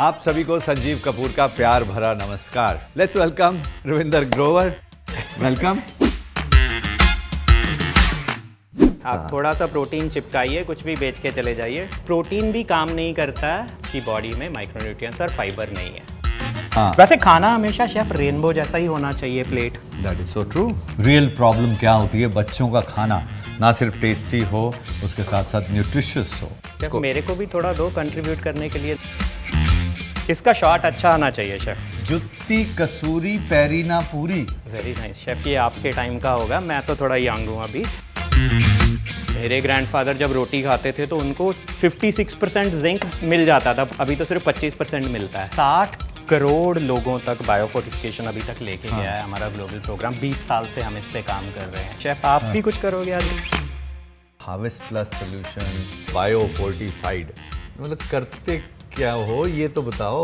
आप सभी को संजीव कपूर का प्यार भरा नमस्कार। Let's welcome Ravinder Grover. Welcome. आप थोड़ा सा प्रोटीन चिपकाइए, कुछ भी बेच के चले जाइए। प्रोटीन भी काम नहीं करता है कि बॉडी में माइक्रोन्यूट्रिएंट्स और फाइबर नहीं है। हाँ, वैसे खाना हमेशा शेफ रेनबो जैसा ही होना चाहिए plate. That is so true. Real problem क्या होती है, बच्चों का खाना ना सिर्फ टेस्टी हो, उसके साथ साथ न्यूट्रिशियस हो। शेफ मेरे को भी थोड़ा दो कंट्रीब्यूट करने के लिए। किसका शॉट अच्छा आना चाहिए शेफ? जुत्ती कसूरी पैरी ना पूरी। वेरी नाइस शेफ, ये आपके टाइम का होगा, मैं तो थोड़ा यंग हूँ अभी। मेरे ग्रैंडफादर जब रोटी खाते थे तो उनको 56% जिंक मिल जाता था, अभी तो सिर्फ 25% मिलता है। 60 करोड़ लोगों तक बायोफोर्टिफिकेशन अभी तक लेके गया है हमारा ग्लोबल प्रोग्राम। 20 साल से हम इस पे काम कर रहे हैं। शेफ आप भी कुछ करोगे आज? Harvest plus solution bio fortified, मतलब करते क्या हो ये तो बताओ।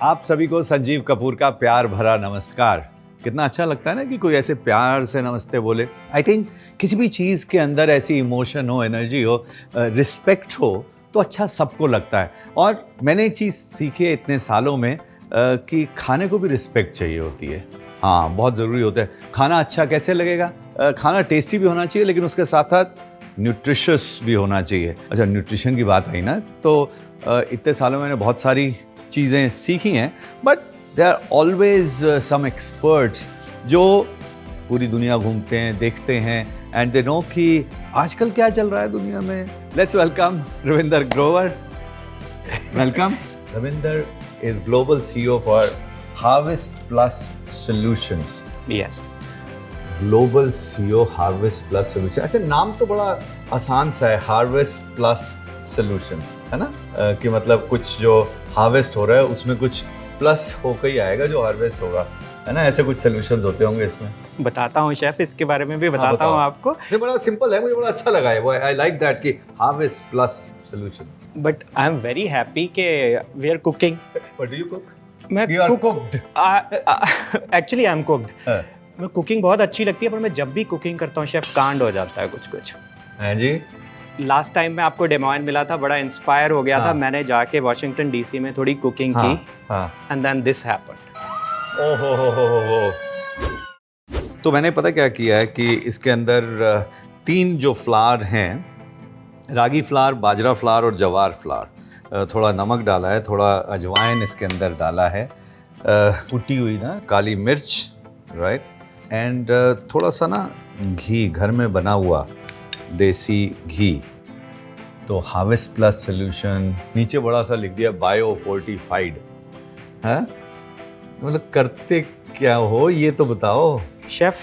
आप सभी को संजीव कपूर का प्यार भरा नमस्कार। कितना अच्छा लगता है ना कि कोई ऐसे प्यार से नमस्ते बोले। आई थिंक किसी भी चीज़ के अंदर ऐसी इमोशन हो, एनर्जी हो, रिस्पेक्ट हो तो अच्छा सबको लगता है। और मैंने एक चीज़ सीखी है इतने सालों में कि खाने को भी रिस्पेक्ट चाहिए होती है। हाँ, बहुत ज़रूरी होता है। खाना अच्छा कैसे लगेगा? खाना टेस्टी भी होना चाहिए, लेकिन उसके साथ साथ न्यूट्रिशियस भी होना चाहिए। अच्छा, न्यूट्रिशन की बात आई ना, तो इतने सालों में मैंने बहुत सारी चीज़ें सीखी हैं, but there are always some experts जो पूरी दुनिया घूमते हैं, देखते हैं, एंड दे नो कि आजकल क्या चल रहा है दुनिया में। Let's welcome Ravinder Grover. Welcome. Ravinder is global CEO for harvest plus solutions. Yes. Global CEO harvest plus solution. अच्छा, नाम तो बड़ा आसान सा है, हार्वेस्ट प्लस सोल्यूशन, है ना? कि मतलब कुछ जो हार्वेस्ट हो रहा है उसमें कुछ प्लस होकर ही आएगा जो हार्वेस्ट होगा, है ना? ऐसे कुछ सोल्यूशंस होते होंगे इसमें। बताता हूँ शेफ, इसके बारे में भी बताता हूँ आपको। ये बड़ा सिंपल है, मुझे बड़ा अच्छा लगा है वो। आई लाइक दैट कि harvest plus solution. But I am very happy के we are cooking. What do you cook? मैं You are cooked. Actually I am cooked. मैं कुकिंग बहुत अच्छी लगती है, पर मैं जब भी कुकिंग करता हूँ शेफ कांड हो जाता है कुछ कुछ। हैं जी? लास्ट टाइम में आपको डेमोइन मिला था, बड़ा इंस्पायर हो गया था। हाँ। मैंने जाके वॉशिंगटन DC में थोड़ी कुकिंग हाँ, की, हाँ। And then this happened. ओहो हो। तो मैंने पता क्या किया है कि इसके अंदर 3 जो फ्लावर हैं, रागी फ्लावर, बाजरा फ्लावर और जवार फ्लावर, थोड़ा नमक डाला है, थोड़ा अजवाइन इसके अंदर डाला है, कुटी हुई ना काली मिर्च, राइट, एंड थोड़ा सा ना घी, घर में बना हुआ देसी घी। तो हार्वेस्ट प्लस सोल्यूशन, नीचे बड़ा सा लिख दिया बायो फोर्टिफाइड। है मतलब करते क्या हो ये तो बताओ शेफ,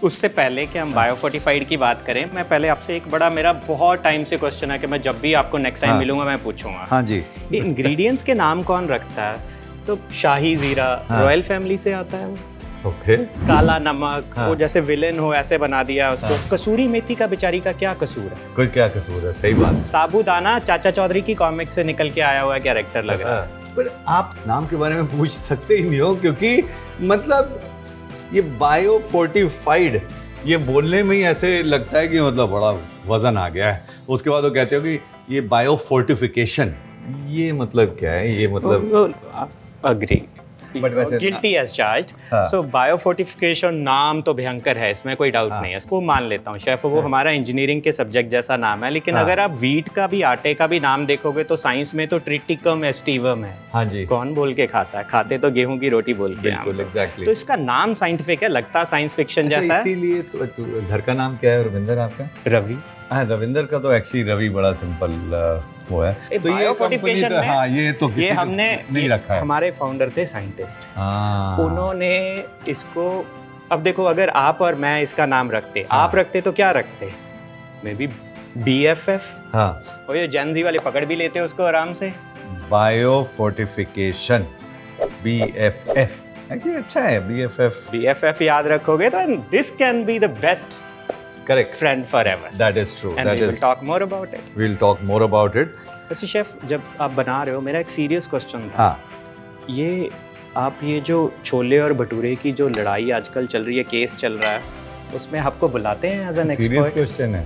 उससे पहले कि हम बायोफोर्टिफाइड की बात करें, मैं पहले आपसे एक बड़ा, मेरा बहुत टाइम से क्वेश्चन है कि मैं जब भी आपको नेक्स्ट टाइम मिलूंगा मैं पूछूंगा। हाँ जी। ये इंग्रेडिएंट्स के नाम कौन रखता है? तो शाही जीरा रॉयल फैमिली से आता है वो। ओके। काला नमक, वो जैसे विलेन हो ऐसे बना दिया उसको। कसूरी मेथी का बेचारी का क्या कसूर है? कोई क्या कसूर है? सही बात। साबूदाना चाचा चौधरी की कॉमिक से निकल के आया हुआ कैरेक्टर लग रहा है। पर आप नाम के बारे में पूछ सकते ही नहीं हो, क्योंकि मतलब ये बायो फोर्टिफाइड, ये बोलने में ही ऐसे लगता है कि मतलब बड़ा वजन आ गया है। उसके बाद वो कहते हो कि ये बायो फोर्टिफिकेशन, ये मतलब क्या है? ये मतलब अग्री, बट वैसे गिल्टी एज चार्ज्ड। सो बायोफोर्टिफिकेशन नाम तो भयंकर है, इसमें कोई डाउट नहीं है, इसको मान लेता हूँ शेफ। वो हमारा इंजीनियरिंग के सब्जेक्ट जैसा नाम है, लेकिन अगर आप वीट का भी, आटे का भी नाम देखोगे तो साइंस में तो ट्रिटिकम एस्टिवम है। हाँ जी। कौन बोल के खाता है? खाते तो गेहूं की रोटी बोल के। बिल्कुल, एग्जैक्टली। तो इसका नाम साइंटिफिक है, लगता साइंस फिक्शन जैसा है। इसीलिए तो घर का नाम क्या है रविंदर आपका? रवि। हाँ, रविंदर का तो एक्चुअली रवि बड़ा सिंपल वो है। तो ये बायोफोर्टिफिकेशन में, हाँ, ये तो किसी ये हमने नहीं रखा है। हमारे फाउंडर थे साइंटिस्ट, हाँ। उन्होंने इसको, अब देखो अगर आप और मैं इसका नाम रखते, आप रखते तो क्या रखते? May be BFF। हाँ, और ये जेन जी वाले पकड़ भी लेते हैं उसको आराम से। Bio fortification, BFF। एक्चुअली अच्छा है BFF याद रखोगे तो this can be the best correct friend forever. That is true. And we will talk more about it. We will talk more about it. वैसे शेफ, जब आप बना रहे हो, मेरा एक सीरियस क्वेश्चन था। हाँ, ये आप ये जो छोले और भटूरे की जो लड़ाई आजकल चल रही है, केस चल रहा है, उसमें आपको बुलाते हैं as an serious expert? Question है।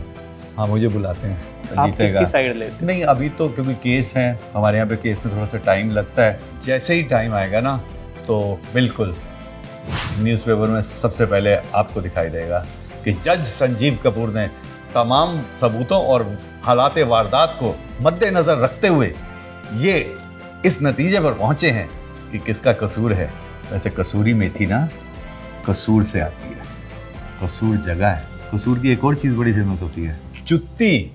हाँ मुझे बुलाते हैं, आप जीतेगा। किसकी साइड लेते नहीं अभी तो क्योंकि केस है हमारे यहाँ पे, केस में थोड़ा सा टाइम लगता है। जैसे ही टाइम आएगा ना तो बिल्कुल न्यूज़पेपर में सबसे पहले आपको दिखाई देगा कि जज संजीव कपूर ने तमाम सबूतों और हालात वारदात को मद्देनजर रखते हुए ये इस नतीजे पर पहुंचे हैं कि किसका कसूर है। वैसे कसूरी मेथी ना कसूर से आती है, कसूर जगह है। कसूर की एक और चीज बड़ी फेमस होती है, जुत्ती।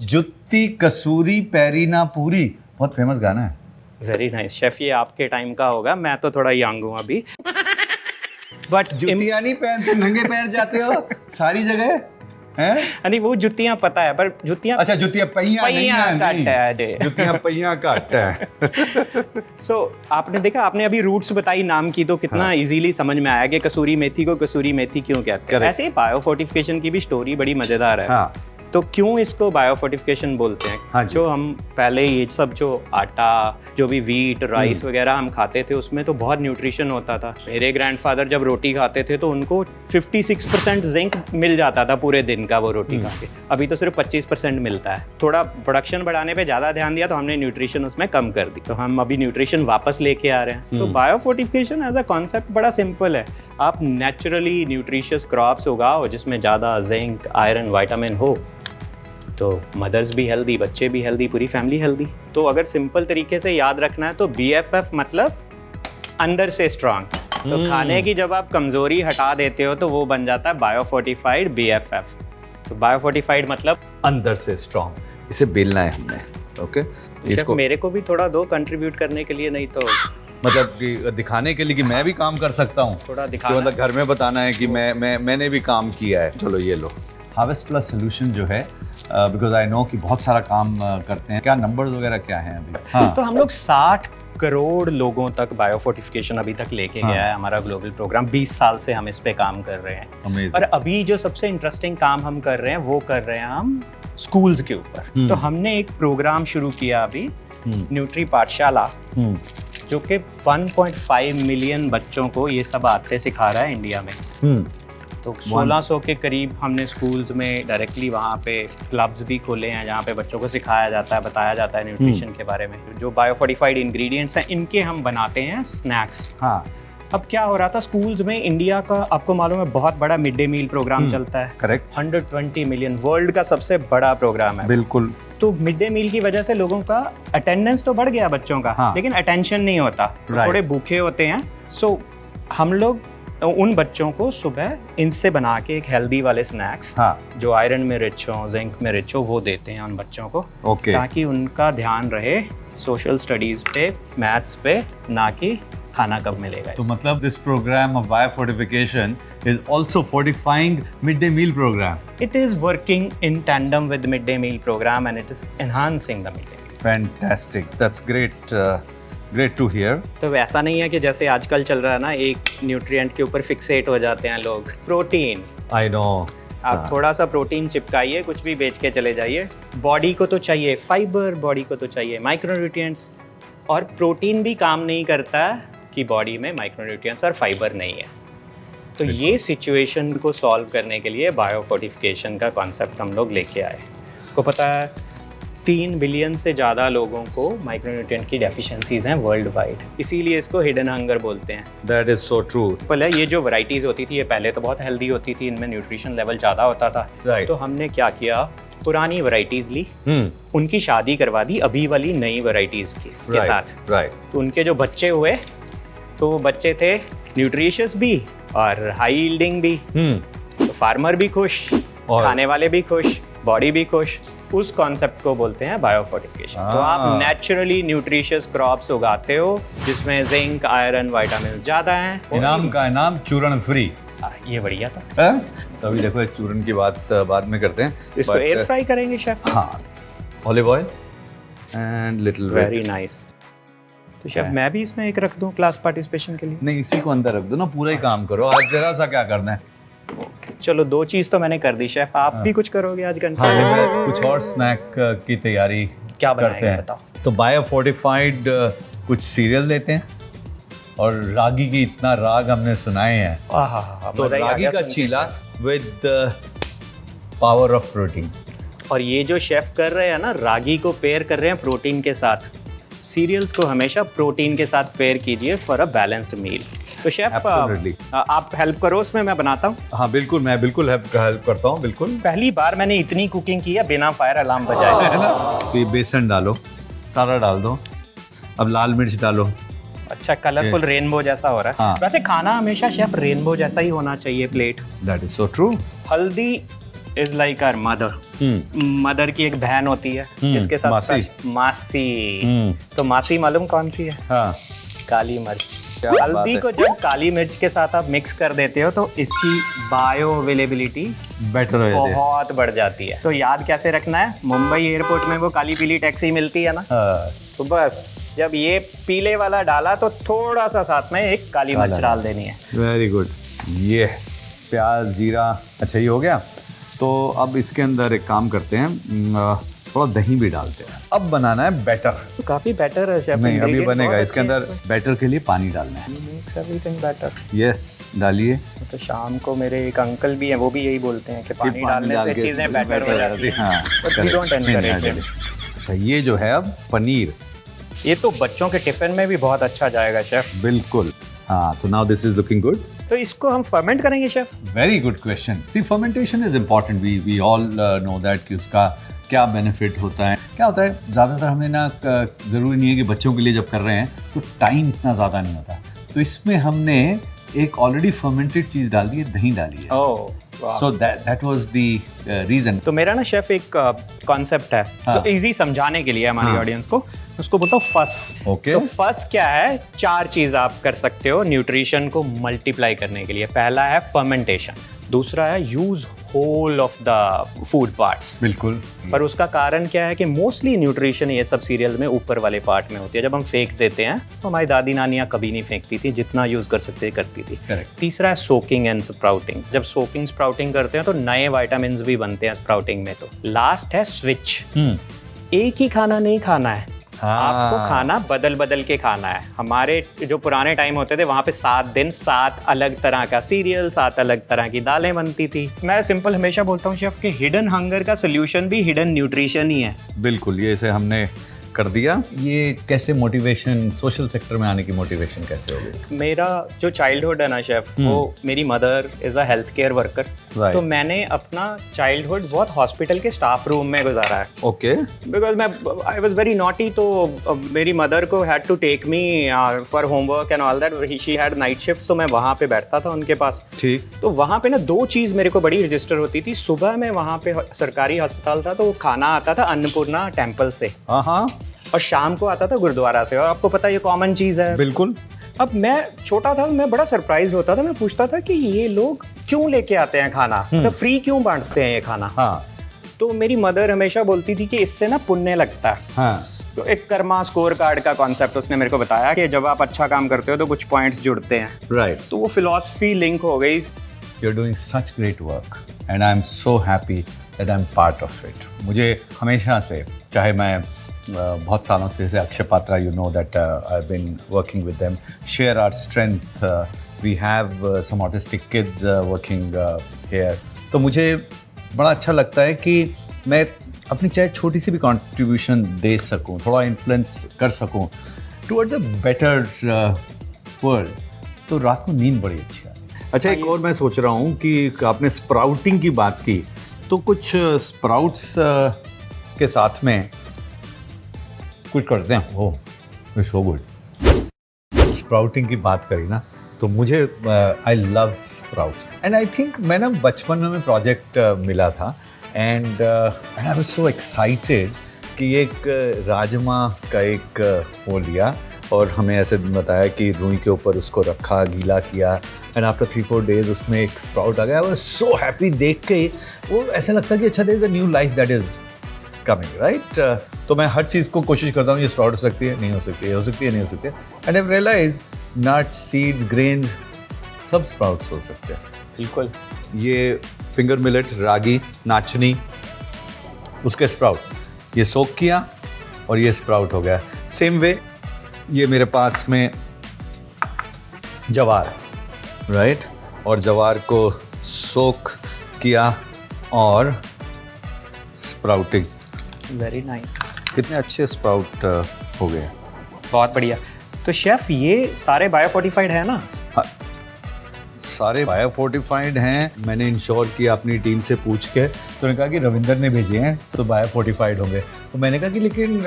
जुत्ती कसूरी पैरी ना पूरी, बहुत फेमस गाना है। वेरी नाइस शेफ, ये आपके टाइम का होगा, मैं तो थोड़ा यंग हूँ अभी। बट जुतियां नहीं पहनते, नंगे पैर जाते हो सारी जगह हैं? नहीं वो जुतियां पता है, पर जुतियां अच्छा जुतियां पहिया नहीं पहियां है, काट नहीं। है जी। जुतियां पहिया काट है। सो आपने देखा, आपने अभी रूट्स बताई नाम की, तो कितना हाँ। इजीली समझ में आया कि कसूरी मेथी को कसूरी मेथी क्यों कहते हैं। Correct. ऐसे ही बायोफोर्टिफिकेशन की भी स्टोरी बड़ी मजेदार है। हाँ तो क्यों इसको बायोफोर्टिफिकेशन बोलते हैं? हाँ जी। जो हम पहले ये सब जो आटा, जो भी वीट राइस वगैरह हम खाते थे, उसमें तो बहुत न्यूट्रिशन होता था। मेरे ग्रैंडफादर जब रोटी खाते थे तो उनको 56% जिंक मिल जाता था पूरे दिन का वो रोटी खा के। अभी तो सिर्फ 25% मिलता है। थोड़ा प्रोडक्शन बढ़ाने पे ज़्यादा ध्यान दिया तो हमने न्यूट्रिशन उसमें कम कर दी, तो हम अभी न्यूट्रिशन वापस लेके आ रहे हैं। तो बायोफोर्टिफिकेशन एज अ कॉन्सेप्ट बड़ा सिंपल है। आप नेचुरली न्यूट्रिशियस क्रॉप्स उगाओ जिसमें ज़्यादा जिंक, आयरन, विटामिन हो, तो मदर्स भी हेल्दी, बच्चे भी हेल्दी, पूरी फैमिली हेल्दी। तो अगर सिंपल तरीके से याद रखना है तो BFF मतलब अंदर से स्ट्रांग। तो खाने की जब आप कमजोरी हटा देते हो तो वो बन जाता है बायोफोर्टिफाइड BFF। तो बायोफोर्टिफाइड मतलब अंदर से स्ट्रांग। इसे बेलना है हमने, ओके। इसको मेरे को भी थोड़ा दो कंट्रीब्यूट करने के लिए, नहीं तो मतलब कि दिखाने के लिए कि मैं भी काम कर सकता हूँ, थोड़ा कि दिखाना। मतलब घर में बताना है कि मैंने भी काम किया है। चलो ये लो हार्वेस्ट प्लस सोल्यूशन जो है, बिकॉज आई नो कि बहुत सारा काम करते हैं। क्या नंबर्स वगैरह क्या हैं अभी? हाँ तो हम लोग 60 करोड़ लोगों तक बायोफोर्टिफिकेशन अभी तक लेके गया है हमारा ग्लोबल प्रोग्राम। 20 साल से हम इस पे काम कर रहे हैं। Amazing. और अभी जो सबसे इंटरेस्टिंग काम हम कर रहे हैं वो कर रहे हैं हम स्कूल्स के ऊपर। तो हमने एक प्रोग्राम शुरू किया अभी, न्यूट्री पाठशाला, जो कि 1.5 मिलियन बच्चों को ये सब आते सिखा रहा है इंडिया में। तो 1600 के करीब हमने स्कूल्स में डायरेक्टली वहाँ पे क्लब्स भी खोले हैं जहाँ पे बच्चों को सिखाया जाता है, बताया जाता है न्यूट्रिशन के बारे में। जो बायोफोर्टिफाइड इंग्रेडिएंट्स हैं इनके हम बनाते हैं स्नैक्स। हाँ अब क्या हो रहा था, स्कूल्स में इंडिया का आपको मालूम है बहुत बड़ा मिड डे मील प्रोग्राम चलता है। करेक्ट। 120 मिलियन, वर्ल्ड का सबसे बड़ा प्रोग्राम है। बिल्कुल। तो मिड डे मील की वजह से लोगों का अटेंडेंस तो बढ़ गया बच्चों का, हाँ। लेकिन अटेंशन नहीं होता, Right. थोड़े भूखे होते हैं। सो हम लोग उन बच्चों को सुबह इनसे बना के एक हेल्दी वाले स्नैक्स, हाँ जो आयरन में रिच हो, जिंक में रिच हो, वो देते हैं उन बच्चों को। ओके। ताकि उनका ध्यान रहे सोशल स्टडीज पे, मैथ्स पे, ना कि खाना कब मिलेगा। तो मतलब this program of biofortification is also fortifying mid day meal program. It is working in tandem with mid day meal program and it is enhancing the mid day meal. Fantastic, that's great, great to hear. तो वैसा नहीं है कि जैसे आजकल चल रहा है ना, एक न्यूट्रिएंट के ऊपर फिक्सेट हो जाते हैं लोग। Protein, I know. आप थोड़ा सा प्रोटीन चिपकाइए, कुछ भी बेच के चले जाइए। बॉडी को तो चाहिए फाइबर, बॉडी को तो चाहिए माइक्रोन्यूट्रिएंट्स, और प्रोटीन भी काम नहीं करता कि बॉडी में माइक्रोन्यूट्रिएंट्स और फाइबर नहीं है। तो ये सिचुएशन को सॉल्व करने के लिए बायोफोर्टिफिकेशन का कॉन्सेप्ट हम लोग लेके आए। को पता है 3 बिलियन से ज़्यादा लोगों को माइक्रोन्यूट्रिएंट की डेफिशिएंसीज हैं वर्ल्ड वाइड, इसीलिए इसको हिडन हंगर बोलते हैं। That is so true. पहले ये जो वैरायटीज़ होती थी ये पहले तो बहुत हेल्दी होती थी, इनमें न्यूट्रिशन लेवल ज़्यादा होता था। Right. तो हमने क्या किया, पुरानी वैरायटीज़ ली, उनकी शादी करवा दी अभी वाली नई वैरायटीज़ के साथ। राइट। तो उनके जो बच्चे हुए, तो वो बच्चे थे न्यूट्रिशियस भी और हाई यील्डिंग भी। तो फार्मर भी खुश, और खाने वाले भी खुश, बॉडी भी खुश। उस कॉन्सेप्ट को बोलते हैं बायोफोर्टिफिकेशन। तो आप नेचुरली न्यूट्रिशियस क्रॉप्स उगाते हो जिसमें जिंक, आयरन, विटामिन ज़्यादा हैं। इनाम का इनाम, चूरण फ्री। ये बढ़िया था। तो अभी देखो चूरन की बात बाद में करते हैं। इसको एयर फ्राई करेंगे शेफ। हाँ, olive oil and little very nice. तो शेफ मैं भी इसमें एक रख दूं क्लास पार्टिसिपेशन के लिए? नहीं, इसी को अंदर रख दो ना, पूरा ही काम करो आज। जरा सा क्या करना है। चलो 2 चीज़ तो मैंने कर दी शेफ, आप भी कुछ करोगे आज घंटे? हाँ, मैं कुछ और स्नैक की तैयारी क्या करते बनाएंगे हैं। बताओ। तो बायोफोर्टिफाइड कुछ सीरियल लेते हैं, और रागी की इतना राग हमने सुनाए हैं। तो रागी का चीला विद पावर ऑफ प्रोटीन। और ये जो शेफ कर रहे हैं ना, रागी को पेयर कर रहे हैं प्रोटीन के साथ। सीरियल्स को हमेशा प्रोटीन के साथ पेयर कीजिए फॉर अ बैलेंस्ड मील। तो शेफ Absolutely. आप हेल्प करो उसमें, मैं बनाता हूँ। हाँ बिल्कुल, मैं बिल्कुल हेल्प करता हूँ, बिल्कुल। पहली बार मैंने इतनी कुकिंग की है बिना फायर अलार्म बजाए। है ना? तो ये बेसन डालो, सारा डाल दो। अब लाल मिर्च डालो। अच्छा, कलरफुल रेनबो जैसा हो रहा है। हाँ। वैसे खाना हमेशा शेफ रेनबो जैसा ही होना चाहिए plate. That is so true. Haldi is like our mother. Mother की एक बहन होती है जिसके साथ मासी। मासी। तो मासी मालूम कौन सी है? हाँ, काली मिर्च। क्या बात हल्दी है। को जब काली मिर्च के साथ आप मिक्स कर देते हो तो इसकी बायो अवेलेबिलिटी बेटर हो जाती है। बहुत बढ़ जाती है। तो याद कैसे रखना है, मुंबई एयरपोर्ट में वो काली पीली टैक्सी मिलती है ना, हाँ, तो बस जब ये पीले वाला डाला तो थोड़ा सा साथ में एक काली मिर्च डाल देनी है। Very good. ये प्याज, जीरा, अच्छा ये हो गया। तो अब इसके अंदर एक काम करते हैं, थोड़ा दही भी डालते हैं। अब बनाना है बैटर। तो काफी बेटर है शेफ। नहीं, अभी बनेगा। इसके अंदर बैटर के लिए पानी डालना है। Mix everything better. यस, डालिए। तो शाम को मेरे एक अंकल भी हैं, वो भी यही बोलते हैं कि पानी डालने से चीजें बेटर हो जाती हैं। हाँ, But we don't encourage it. अच्छा, ये जो है अब पनीर। ये तो बच्चों के टिफिन में भी बहुत अच्छा जाएगा शेफ। बिल्कुल। हाँ, तो now this is looking good. तो इसको हम फर्मेंट करेंगे chef? Very good question. See, fermentation is important. We all know that कि उसका क्या बेनिफिट होता है। क्या होता है, ज़्यादातर हमें ना ज़रूरी नहीं है कि बच्चों के लिए जब कर रहे हैं तो टाइम इतना ज़्यादा नहीं होता। तो इसमें हमने एक ऑलरेडी फर्मेंटेड चीज़ डाल दी है, दही डाली है। Oh, so that was the reason. तो मेरा ना शेफ एक कॉन्सेप्ट है हाँ। जो इजी समझाने के लिए हमारी हाँ। ऑडियंस को, उसको बोलता हूँ फस। Okay. तो फस क्या है? 4 चीज आप कर सकते हो न्यूट्रिशन को मल्टीप्लाई करने के लिए। पहला है फर्मेंटेशन, दूसरा है use whole of the food parts. बिल्कुल। पर उसका कारण क्या है कि मोस्टली न्यूट्रिशन ये सब सीरियल में ऊपर वाले पार्ट में होती है। जब हम फेंक देते हैं तो हमारी दादी नानियाँ कभी नहीं फेंकती थी, जितना यूज कर सकते करती थी। Correct. तीसरा है सोकिंग एंड स्प्राउटिंग। जब सोकिंग स्प्राउटिंग करते हैं तो नए विटामिन भी बनते हैं स्प्राउटिंग में। तो लास्ट है स्विच। एक ही खाना नहीं खाना है, आपको खाना बदल बदल के खाना है। हमारे जो पुराने टाइम होते थे वहाँ पे 7 दिन 7 अलग तरह का सीरियल, 7 अलग तरह की दालें बनती थी। मैं सिंपल हमेशा बोलता हूँ शेफ कि हिडन हंगर का सोल्यूशन भी हिडन न्यूट्रिशन ही है। बिल्कुल, ये इसे हमने कर दिया। ये कैसे मोटिवेशन, सोशल सेक्टर में आने की मोटिवेशन कैसे हो गई? मेरा जो चाइल्डहुड है ना शेफ, वो मेरी mother is a health care worker. Right. तो मैंने अपना चाइल्डहुड बहुत हॉस्पिटल के स्टाफ रूम में गुजारा है। ओके। बिकॉज मैं आई वॉज वेरी नॉटी, तो मेरी मदर को had to take me for homework and all that. She had night shift, तो मैं वहाँ पे बैठता था उनके पास। ठीक। तो वहाँ पे ना 2 चीज़ मेरे को बड़ी रजिस्टर होती थी। सुबह में वहाँ पे सरकारी अस्पताल था, तो वो खाना आता था अन्नपूर्णा टेम्पल से, हाँ, और शाम को आता था गुरुद्वारा से। और आपको पता है ये कॉमन चीज़ है। बिल्कुल। अब मैं छोटा था, मैं बड़ा सरप्राइज होता था। मैं पूछता था कि ये लोग क्यों लेके आते हैं खाना, तो फ्री क्यों बांटते हैं ये खाना। हाँ, तो मेरी मदर हमेशा बोलती थी कि इससे ना पुण्य लगता है। हाँ। तो एक कर्मा स्कोर कार्ड का कॉन्सेप्ट उसने मेरे को बताया कि जब आप अच्छा काम करते हो तो कुछ पॉइंट्स जुड़ते हैं। राइट। तो वो फिलॉसफी लिंक हो गई। You're doing such great work and I'm so happy that I'm part of it. मुझे हमेशा से, चाहे मैं बहुत सालों से, जैसे Akshay Patra, you know that I've been working with them, share our strength. We have some autistic kids working here. तो मुझे बड़ा अच्छा लगता है कि मैं अपनी चाहे छोटी सी भी कंट्रीब्यूशन दे सकूं, थोड़ा इन्फ्लुएंस कर सकूं टुवर्ड्स अ बेटर वर्ल्ड। तो रात को नींद बड़ी अच्छी आती है। अच्छा, एक और मैं सोच रहा हूँ कि आपने स्प्राउटिंग की बात की, तो कुछ स्प्राउट्स के साथ में कुछ करते हैं। ओह, सो गुड। स्प्राउटिंग की बात करी ना, तो मुझे I love sprouts and I think मैं ना बचपन में प्रोजेक्ट मिला था and I was so excited कि एक राजमा का एक वो लिया और हमें ऐसे बताया कि रुई के ऊपर उसको रखा, गीला किया एंड आफ्टर 3-4 डेज उसमें एक स्प्राउट आ गया। I was so happy. देख के वो ऐसा लगता है कि अच्छा, there is a new life that is coming, right. तो मैं हर चीज़ को कोशिश करता हूँ, ये स्प्राउट हो सकती है, नहीं हो सकती है, हो सकती है, नहीं हो सकती है। And I realise nuts, seeds, grains, सब स्प्राउट्स हो सकते हैं। बिल्कुल। ये फिंगर मिलेट, रागी, नाचनी, उसके स्प्राउट, ये सोक किया और ये स्प्राउट हो गया। सेम वे ये मेरे पास में जवार, राइट, और जवार को सोक किया और स्प्राउटिंग। वेरी नाइस, कितने अच्छे स्प्राउट हो गए। बहुत बढ़िया। तो शेफ ये सारे बायो फोर्टिफाइड है ना? सारे बायो फोर्टिफाइड हैं। मैंने इंश्योर किया अपनी टीम से पूछ के, तो उन्होंने कहा कि रविंदर ने भेजे हैं तो बायो फोर्टिफाइड होंगे। तो मैंने कहा कि लेकिन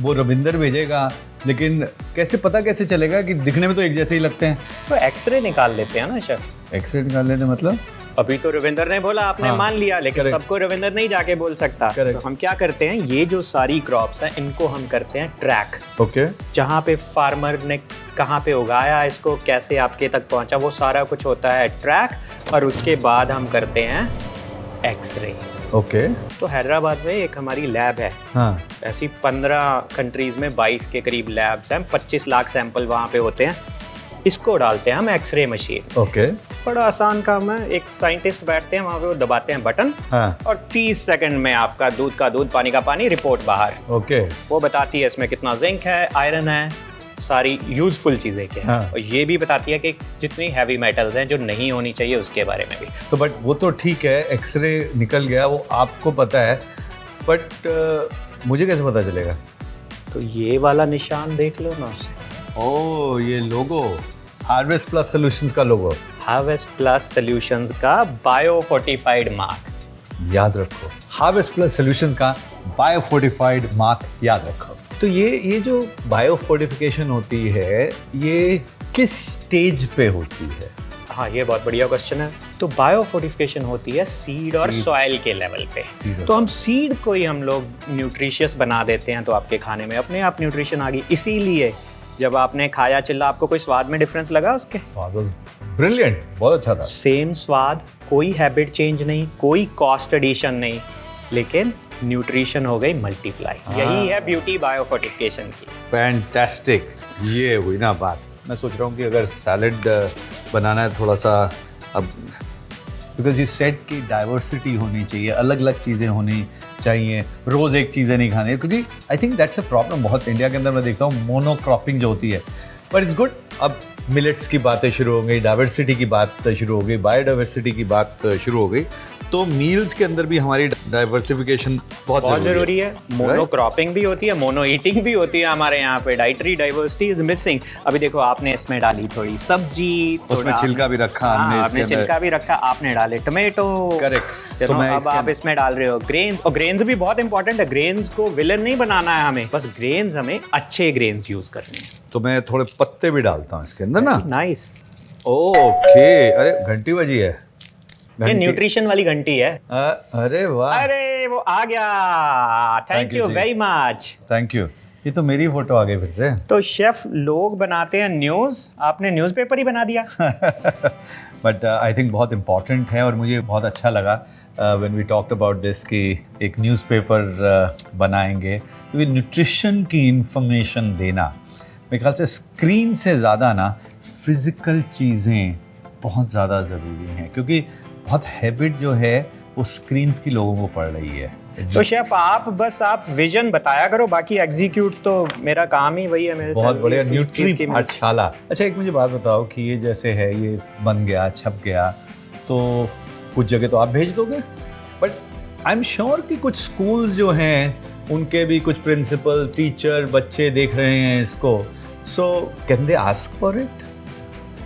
वो रविंदर भेजेगा, लेकिन कैसे चलेगा कि दिखने में तो एक जैसे ही लगते हैं। तो एक्सरे निकाल लेते हैं ना शेफ। एक्सरे निकाल लेते मतलब? अभी तो रविंदर ने बोला, आपने हाँ, मान लिया, लेकिन correct. सबको रविंदर नहीं जाके बोल सकता। Correct. तो हम क्या करते हैं, ये जो सारी क्रॉप्स हैं इनको हम करते हैं ट्रैक। ओके। जहाँ पे फार्मर ने कहाँ पे उगाया इसको, कैसे आपके तक पहुँचा, वो सारा कुछ होता है ट्रैक। और उसके बाद हम करते हैं एक्सरे। ओके। तो हैदराबाद में एक हमारी लैब है। हाँ। ऐसी 15 कंट्रीज में 22 के करीब लैब्स हैं, 25 लाख सैंपल वहाँ पे होते हैं। इसको डालते हैं हम एक्सरे मशीन। ओके। बड़ा आसान काम है। एक साइंटिस्ट बैठते हैं वहाँ पे, वो दबाते हैं बटन, हाँ। और 30 सेकंड में आपका दूध का दूध, पानी का पानी, रिपोर्ट बाहर। ओके। वो बताती है इसमें कितना जिंक है, आयरन है, सारी यूजफुल चीज़ें क्या हैं। हाँ। और ये भी बताती है कि जितनी हैवी मेटल्स हैं जो नहीं होनी चाहिए उसके बारे में भी। तो बट वो तो ठीक है, एक्सरे निकल गया वो आपको पता है, बट मुझे कैसे पता चलेगा? तो ये वाला निशान देख लो ना उसे। ओ, ये लोगो, हार्वेस्ट प्लस सॉल्यूशंस का लोगो। हार्वेस्ट प्लस सॉल्यूशंस का बायो फोर्टिफाइड मार्क याद रखो, हार्वेस्ट प्लस सॉल्यूशन का बायो फोर्टिफाइड मार्क याद रखो। तो ये जो बायो फोर्टिफिकेशन होती है, ये किस स्टेज पे होती है? हाँ, ये बहुत बढ़िया क्वेश्चन है। तो बायो फोर्टिफिकेशन होती है सीड और Seed. सॉइल के लेवल पे। Seed तो हम सीड को ही हम लोग न्यूट्रिशियस बना देते हैं, तो आपके खाने में अपने आप न्यूट्रिशन आ गई। इसीलिए जब आपने खाया चिल्ला, आपको कोई स्वाद में डिफरेंस लगा उसके? स्वाद ब्रिलियंट, बहुत अच्छा था। सेम स्वाद, कोई हैबिट चेंज नहीं, कोई कॉस्ट एडिशन नहीं, लेकिन न्यूट्रिशन हो गई मल्टीप्लाई। यही है ब्यूटी बायो फोर्टिफिकेशन की। फैंटास्टिक, ये हुई ना बात। मैं सोच रहा हूँ कि अगर सैलड बनाना है थोड़ा सा, अब बिकॉज यू सेड कि डाइवर्सिटी होनी चाहिए, अलग अलग चीज़ें होनी चाहिए, रोज़ एक चीज़ें नहीं खानी है, क्योंकि I think that's a problem बहुत इंडिया के अंदर। मैं देखता हूँ मोनोक्रॉपिंग जो होती है, बट इट्स गुड। अब मिलेट्स की बातें शुरू हो गई, डाइवर्सिटी की बात शुरू हो गई, बायोडाइवर्सिटी की बात शुरू हो गई, तो मील्स के अंदर भी हमारी डाइवर्सिफिकेशन बहुत जरूरी है। मोनो क्रॉपिंग भी होती है, मोनो ईटिंग भी होती है हमारे यहाँ पे। Dietary diversity is missing. अभी देखो, आपने इसमें डाली थोड़ी सब्जी, उसमें छिलका भी रखा हमने, आपने छिलका भी रखा, आपने डाले टमेटो। करेक्ट। तो अब आप इसमें डाल रहे हो ग्रेन्स, और ग्रेन्स भी बहुत इंपॉर्टेंट है। ग्रेन्स को विलन नहीं बनाना है हमें, बस ग्रेन्स हमें अच्छे ग्रेन्स यूज करने हैं। तो मैं थोड़े पत्ते भी डालता हूँ इसके अंदर ना। नाइस। ओके। अरे घंटी बजी है। ये न्यूट्रिशन वाली घंटी है। अरे वाह, अरे वो आ गया। Thank you very much. Thank you. ये तो मेरी फोटो आ गई फिर से। तो शेफ, लोग बनाते हैं न्यूज़, आपने न्यूज़पेपर ही बना दिया। बट आई थिंक बहुत इम्पॉर्टेंट है, और मुझे बहुत अच्छा लगा when we talked about this कि एक न्यूज़पेपर बनाएंगे, क्योंकि न्यूट्रिशन की इंफॉर्मेशन देना मेरे ख्याल से स्क्रीन से ज़्यादा ना फिज़िकल चीज़ें बहुत ज़्यादा ज़रूरी हैं, क्योंकि बहुत हैबिट जो है वो स्क्रीन्स की लोगों को पड़ रही है। तो शेफ, आप विजन बताया करो, बाकी एग्जीक्यूट तो मेरा काम ही वही है। मेरे बहुत बढ़िया। की न्यूट्री पाठशाला। अच्छा, एक मुझे बात बताओ कि ये जैसे है, ये बन गया, छप गया, तो कुछ जगह तो आप भेज दोगे, बट आई एम श्योर कि कुछ स्कूल्स जो हैं उनके भी कुछ प्रिंसिपल, टीचर, बच्चे देख रहे हैं इसको, so can they ask for it?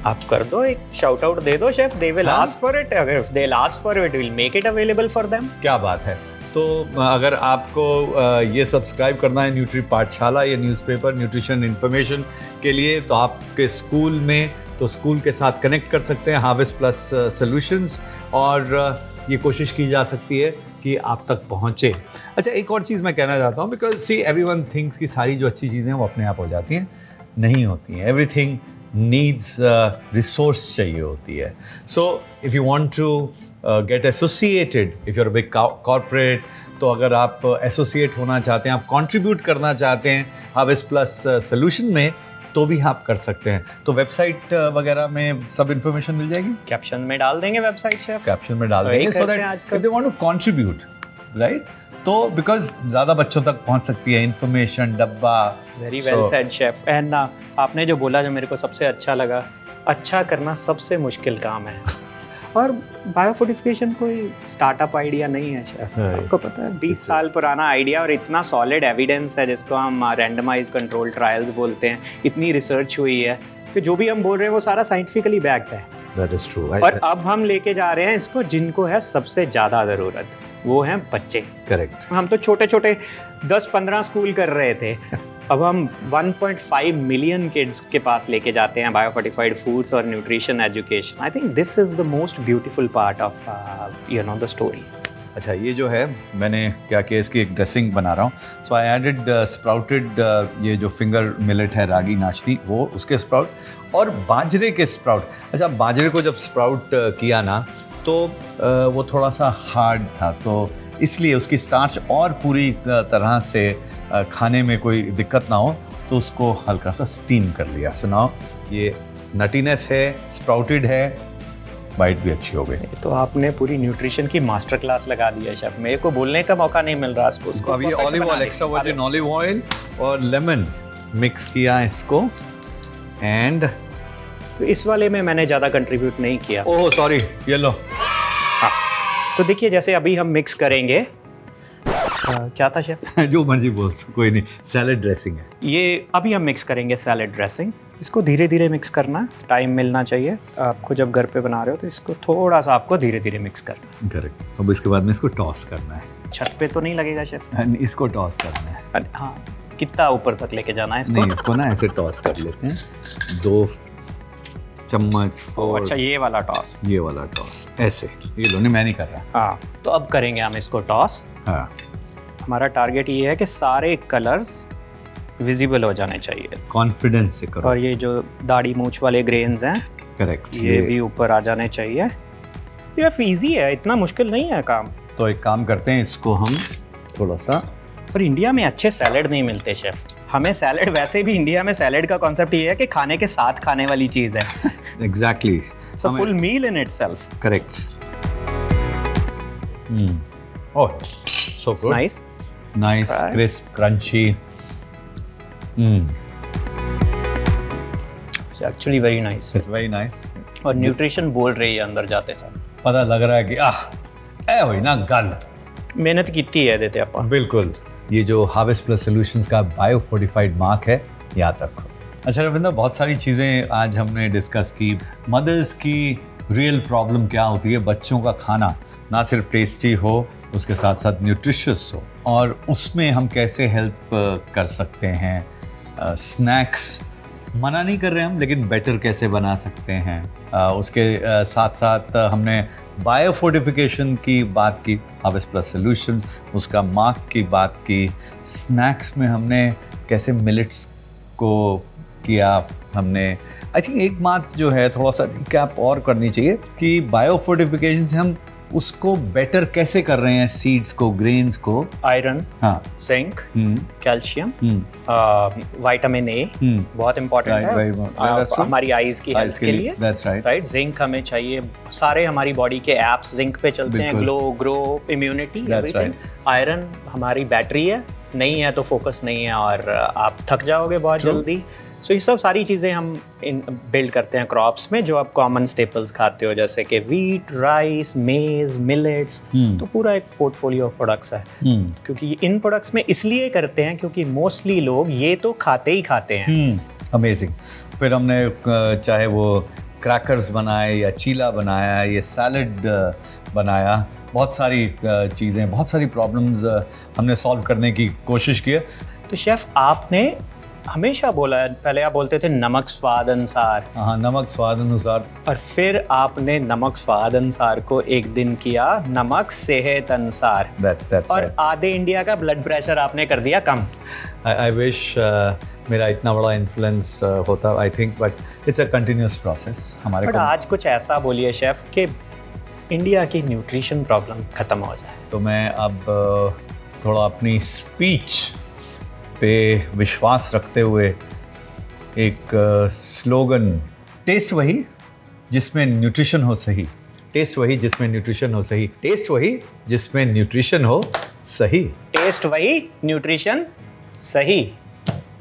आप कर दो, एक शाउट आउट दे दो chef, they will ask for it. अगर they will ask for it, will make it available for them. क्या बात है। तो अगर आपको ये सब्सक्राइब करना है न्यूट्री पाठशाला, ये न्यूज़पेपर न्यूट्रिशन इन्फॉर्मेशन के लिए, तो आपके स्कूल में, तो स्कूल के साथ कनेक्ट कर सकते हैं हार्वेस्ट प्लस सॉल्यूशंस, और ये कोशिश की जा सकती है कि आप तक पहुँचे। अच्छा, एक और चीज़ मैं कहना चाहता हूँ, बिकॉज सी एवरीवन थिंक्स कि सारी जो अच्छी चीज़ें हैं वो अपने आप हो जाती हैं, नहीं होती हैं। एवरीथिंग नीड्स रिसोर्स चाहिए होती है। So if you want to get associated, if you are a big corporate, तो अगर आप एसोसिएट होना चाहते हैं, आप कंट्रीब्यूट करना चाहते हैं हार्वेस्ट प्लस सॉल्यूशन में, तो भी आप कर सकते हैं। तो वेबसाइट वगैरह में सब इन्फॉर्मेशन मिल जाएगी, कैप्शन में डाल देंगे वेबसाइट शेफ, कैप्शन में डाल देंगे, so that if they want to contribute, right, तो बिकॉज ज़्यादा बच्चों तक पहुंच सकती है इन्फॉर्मेशन, डब्बा। Very well said chef. एंड आपने जो बोला, जो मेरे को सबसे अच्छा लगा, अच्छा करना सबसे मुश्किल काम है। और बायोफोर्टिफिकेशन कोई स्टार्टअप आइडिया नहीं है शेफ, हाँ। आपको पता है 20 साल पुराना आइडिया और इतना सॉलिड एविडेंस है जिसको हम रैंडमाइज कंट्रोल ट्रायल्स बोलते हैं, इतनी रिसर्च हुई है कि जो भी हम बोल रहे हैं वो सारा साइंटिफिकली बैक्ड है। That is true. और अब हम लेके जा रहे हैं इसको जिनको है सबसे ज़्यादा ज़रूरत, वो हैं बच्चे। करेक्ट। हम तो छोटे छोटे 10-15 स्कूल कर रहे थे, अब हम 1.5 मिलियन किड्स के पास लेके जाते हैं बायोफोर्टिफाइड फूड्स और nutrition education. I think this is the most beautiful part of the story. अच्छा, ये जो है मैंने क्या किया, इसकी एक ड्रेसिंग बना रहा हूँ। सो आई एडेड स्प्राउटेड ये जो फिंगर मिलेट है, रागी नाचनी, वो उसके स्प्राउट और बाजरे के स्प्राउट। अच्छा, बाजरे को जब स्प्राउट किया ना तो वो थोड़ा सा हार्ड था, तो इसलिए उसकी स्टार्च और पूरी तरह से खाने में कोई दिक्कत ना हो तो उसको हल्का सा स्टीम कर लिया। सो नाउ ये नटीनेस है, स्प्राउटेड है, बाइट भी अच्छी हो गई। तो आपने पूरी न्यूट्रिशन की मास्टर क्लास लगा दी है शेफ, मेरे को बोलने का मौका नहीं मिल रहा उसको। अब ये olive oil, extra virgin olive oil और लेमन मिक्स किया इसको, एंड तो इस वाले में मैंने ज़्यादा कंट्रीब्यूट नहीं किया। ओह सॉरी, ये लो। हाँ, तो देखिए जैसे अभी हम मिक्स करेंगे, क्या था शेफ? जो मर्जी बोल, कोई नहीं, सैलेड ड्रेसिंग है ये। अभी हम मिक्स करेंगे सैलेड ड्रेसिंग। इसको धीरे धीरे मिक्स करना है, टाइम मिलना चाहिए आपको जब घर पे बना रहे हो, तो इसको थोड़ा सा आपको धीरे धीरे मिक्स करना है। करेक्ट। अब इसके बाद में इसको टॉस करना है। छत पे तो नहीं लगेगा शेफ? इसको टॉस करना है। हाँ, कितना ऊपर तक लेके जाना है इसको? नहीं, इसको ना ऐसे टॉस कर लेते हैं, 2 चम्मच। अच्छा, ये वाला टॉस, ये वाला टॉस ऐसे, ये लो, नहीं मैं नहीं कर रहा। हाँ, तो अब करेंगे हम इसको टॉस। हाँ, हमारा टारगेट ये है कि सारे कलर्स विजिबल हो जाने चाहिए, कॉन्फिडेंस से करो। और ये जो दाढ़ी मूछ वाले ग्रेन्स हैं, करेक्ट, ये भी ऊपर आ जाने चाहिए। ये इजी है, इतना मुश्किल नहीं है काम। तो एक काम करते हैं, इसको हम थोड़ा सा, पर इंडिया में अच्छे सैलेड नहीं मिलते शेफ। हमें सैलेड, वैसे भी इंडिया में सैलेड का कॉन्सेप्ट ये है कि खाने के साथ खाने वाली चीज़ है। Exactly, so full meal in itself. Correct. Oh, so good, nice, nice, crisp, crunchy. Actually very nice, it's very nice. और न्यूट्रिशन बोल रही है अंदर जाते साथ, पता लग रहा है कि ए होई ना गल। मेहनत की है देते आप। बिल्कुल। ये जो हार्वेस्ट प्लस सॉल्यूशंस का बायोफोर्टिफाइड मार्क है, याद रखो। अच्छा रविंदर, बहुत सारी चीज़ें आज हमने डिस्कस की। मदर्स की रियल प्रॉब्लम क्या होती है, बच्चों का खाना ना सिर्फ टेस्टी हो, उसके साथ साथ न्यूट्रिशियस हो, और उसमें हम कैसे हेल्प कर सकते हैं। स्नैक्स मना नहीं कर रहे हम, लेकिन बेटर कैसे बना सकते हैं। उसके साथ साथ हमने बायोफोर्टिफिकेशन की बात की, हार्वेस्ट प्लस सॉल्यूशंस, उसका मार्क की बात की। स्नैक्स में हमने कैसे मिलेट्स को किया हमने। आई थिंक एक बात जो है थोड़ा सा रिकैप और करनी चाहिए कि बायोफोर्टिफिकेशन से हम उसको बेटर कैसे कर रहे हैं, सीड्स को, ग्रेन्स को। आयरन, हाँ, जिंक, कैल्शियम, विटामिन ए बहुत इंपॉर्टेंट है हमारी आईज की हेल्थ के लिए। That's right, right. जिंक हमें चाहिए, सारे हमारी बॉडी के एप्स जिंक पे चलते हैं, glow, grow, immunity, everything. Iron हमारी बैटरी है, नहीं है तो फोकस नहीं है और आप थक जाओगे बहुत जल्दी। सो ये सब सारी चीज़ें हम बिल्ड करते हैं क्रॉप्स में, जो आप कॉमन स्टेपल्स खाते हो, जैसे कि वीट, राइस, मेज, मिलेट्स। तो पूरा एक पोर्टफोलियो ऑफ प्रोडक्ट्स है। क्योंकि इन प्रोडक्ट्स में इसलिए करते हैं क्योंकि मोस्टली लोग ये तो खाते ही खाते हैं। अमेजिंग। फिर हमने चाहे वो क्रैकर्स बनाए या चीला बनाया, ये सैलड बनाया, बहुत सारी चीज़ें, बहुत सारी प्रॉब्लम्स हमने सॉल्व करने की कोशिश की है। तो शेफ़, आपने हमेशा बोला है, पहले आप बोलते थे नमक स्वाद अनुसार। हाँ, नमक स्वाद अनुसार। और फिर आपने नमक स्वाद अनुसार को एक दिन किया नमक सेहत अनुसार। That's और right. आधे इंडिया का ब्लड प्रेशर आपने कर दिया कम। I wish मेरा इतना बड़ा इन्फ्लुएंस होता, I think, but it's a continuous process हमारे। बट आज कुछ ऐसा बोलिए शेफ कि इंडिया की न्यूट्रिशन प्रॉब्लम खत्म हो जाए। तो मैं अब थोड़ा अपनी स्पीच पे विश्वास रखते हुए एक स्लोगन, टेस्ट वही जिसमें न्यूट्रिशन हो सही, टेस्ट वही जिसमें न्यूट्रिशन हो सही, टेस्ट वही जिसमें न्यूट्रिशन हो सही, टेस्ट वही न्यूट्रिशन सही।